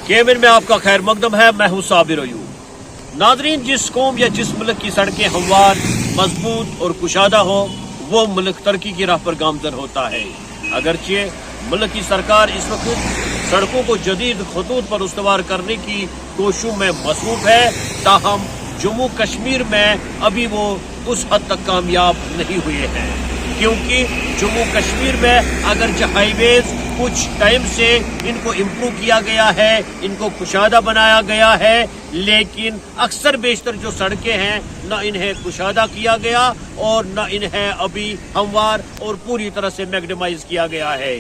केमन में आपका खैर मकदम है। मैं हूं साबिर अयूब। नाजरीन, जिस कौम या जिस मुल्क की सड़कें हमवार, मजबूत और कुशादा हो, वो मुल्क तरक्की की राह पर गामजन होता है। अगरचे मुल्क की सरकार इस वक्त सड़कों को जदीद खतूत पर उस्तवार करने की कोशिशों में मसरूफ है, ताहम जम्मू कश्मीर में अभी वो उस हद तक कामयाब नहीं हुए हैं, क्योंकि जम्मू कश्मीर में अगरचे हाईवेज कुछ टाइम से इनको इम्प्रूव किया गया है, इनको कुशादा बनाया गया है, लेकिन अक्सर बेशतर जो सड़कें हैं न इन्हें कुशादा किया गया और न इन्हें अभी हमवार और पूरी तरह से मैग्नेमाइज किया गया है।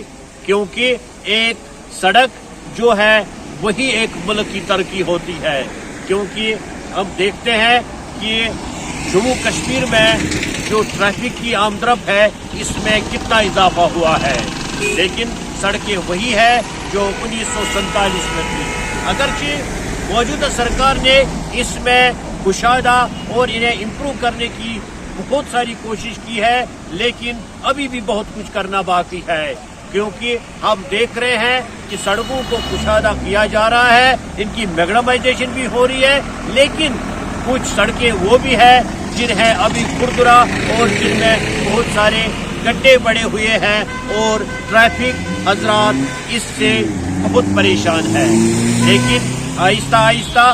क्योंकि एक सड़क जो है वही एक मुल्क की तरक्की होती है। क्योंकि हम देखते हैं कि जम्मू कश्मीर में जो ट्रैफिक की आमदरफ्त है इसमें कितना इजाफा हुआ है, लेकिन सड़कें वही है जो 1947 में थी। अगरचे मौजूदा सरकार ने इसमें कुशादा और इन्हें इम्प्रूव करने की बहुत सारी कोशिश की है, लेकिन अभी भी बहुत कुछ करना बाकी है। क्योंकि हम देख रहे हैं कि सड़कों को कुशादा किया जा रहा है, इनकी मैग्नेमाइजेशन भी हो रही है, लेकिन कुछ सड़कें वो भी है जिन्हें अभी खुरदुरा और जिनमें बहुत सारे गड्ढे बड़े हुए हैं और ट्रैफिक हजरात इससे बहुत परेशान है। लेकिन आहिस्ता आहिस्ता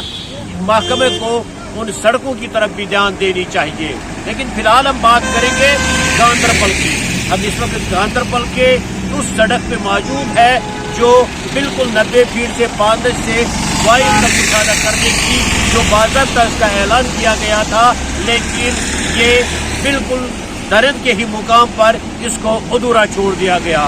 महकमे को उन सड़कों की तरफ भी ध्यान देनी चाहिए। लेकिन फिलहाल हम बात करेंगे गांदरबल की। हम इस वक्त गांदरबल के उस सड़क पे मौजूद है जो बिल्कुल 90 फीट से 5 से वायु का कुशादा करने की जो बाज़ाब्ता इसका ऐलान किया गया था, लेकिन ये बिल्कुल दर्द के ही मुकाम पर इसको अधूरा छोड़ दिया गया।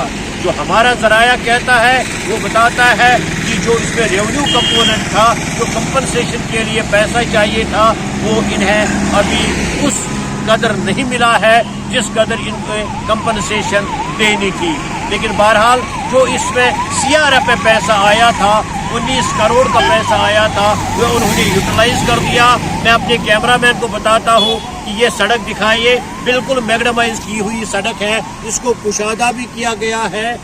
जो हमारा ज़राया कहता है वो बताता है कि जो इसमें रेवेन्यू कंपोनेंट था, जो कंपनसेशन के लिए पैसा चाहिए था, वो इन्हें अभी उस कदर नहीं मिला है जिस कदर इनको कंपनसेशन देनी थी। लेकिन बहरहाल जो इसमें सीआरएफ पे पैसा आया था, 19 करोड़ का पैसा आया था, वो उन्होंने यूटिलाइज कर दिया। मैं अपने कैमरामैन को बताता हूँ कि ये सड़क दिखाइए, बिल्कुल मैग्नेमाइज की हुई सड़क है, इसको कुशादा भी किया गया है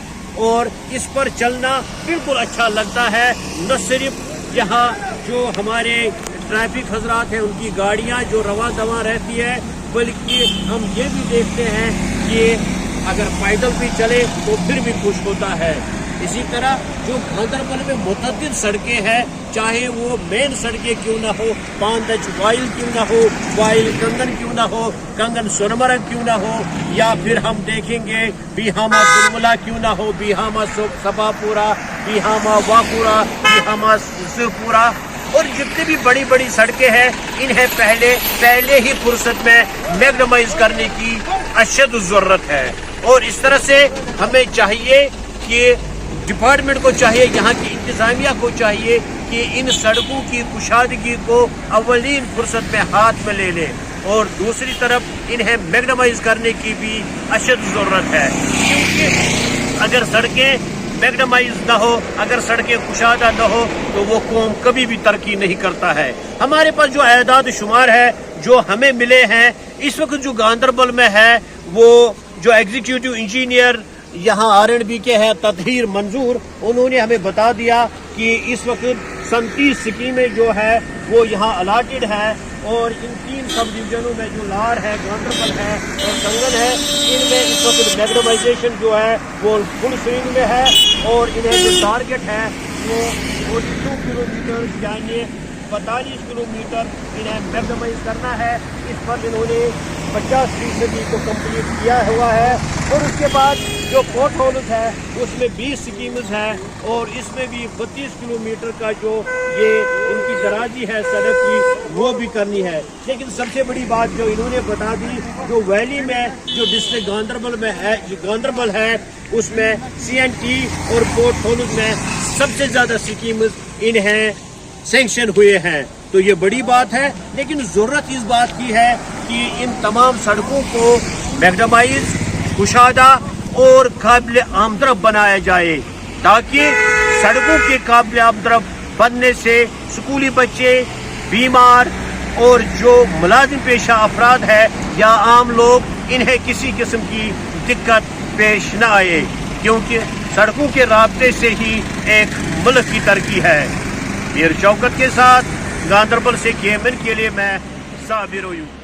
और इस पर चलना बिल्कुल अच्छा लगता है। न सिर्फ यहाँ जो हमारे ट्रैफिक हजरात हैं उनकी गाड़ियाँ जो रवा दवा रहती है, बल्कि हम ये भी देखते हैं कि अगर पैदल भी चले तो फिर भी खुश होता है। इसी तरह जो गांदरबल में मुतअद्दिद सड़कें हैं, चाहे वो मेन सड़कें क्यों ना हो, पांदज वाइल क्यों ना हो, वाइल कंगन क्यों ना हो, कंगन सोनमर्ग क्यों ना हो, या फिर हम देखेंगे बिहामा सुलमुला क्यों ना हो, बिहामा सफापुरा, बिहामा वाकुरा, बिहामा सिरपुरा, और जितनी भी बड़ी बड़ी सड़कें हैं इन्हें पहले ही फुर्सत में मैग्नेमाइज करने की अशद जरूरत है। और इस तरह से हमें चाहिए कि डिपार्टमेंट को चाहिए, यहाँ की इंतजामिया को चाहिए कि इन सड़कों की कुशादगी को अवलीन फुर्सत में हाथ में ले ले, और दूसरी तरफ इन्हें मैग्नेमाइज करने की भी अशद जरूरत है। क्योंकि अगर सड़कें मैग्नेमाइज न हो, अगर सड़कें कुशादा न हो, तो वो कौम कभी भी तरक्की नहीं करता है। हमारे पास जो आदाद शुमार है जो हमें मिले हैं इस वक्त जो गांदरबल में है, वो जो एग्जीक्यूटिव इंजीनियर यहाँ R&B के हैं ततहीर मंजूर, उन्होंने हमें बता दिया कि इस वक्त 37 स्कीमें जो है वो यहाँ अलाटेड है, और इन 3 सब डिवीजनों में जो लार है, गांदरबल है और कंगन है, इनमें इस वक्त मैग्नेमाइजेशन जो है वो फुल स्विंग में है, और इन्हें जो टारगेट है वो 42 किलोमीटर यानी 45 किलोमीटर इन्हें मैग्नेमाइज करना है। इस पर इन्होंने 50% को कंप्लीट किया हुआ है। और उसके बाद जो पोर्ट होल्स है उसमें 20 स्कीम्स हैं, और इसमें भी 32 किलोमीटर का जो ये इनकी दराजी है सड़क की वो भी करनी है। लेकिन सबसे बड़ी बात जो इन्होंने बता दी, जो वैली में जो डिस्ट्रिक्ट गांदरबल में है, जो गांदरबल है उसमें CNT और पोर्ट होल्स में सबसे ज्यादा स्कीम्स इन्हें सैंक्शन हुए हैं। تو یہ بڑی بات ہے، لیکن ضرورت اس بات کی ہے کہ ان تمام سڑکوں کو میگڈمائز، کشادہ اور قابل آمدرفت بنایا جائے، تاکہ سڑکوں کے قابل آمدرفت بننے سے اسکولی بچے، بیمار اور جو ملازم پیشہ افراد ہے یا عام لوگ، انہیں کسی قسم کی دقت پیش نہ آئے، کیونکہ سڑکوں کے رابطے سے ہی ایک ملک کی ترقی ہے۔ میر شوکت کے ساتھ گاندربل سے KMN کے لیے میں صابر ہوں۔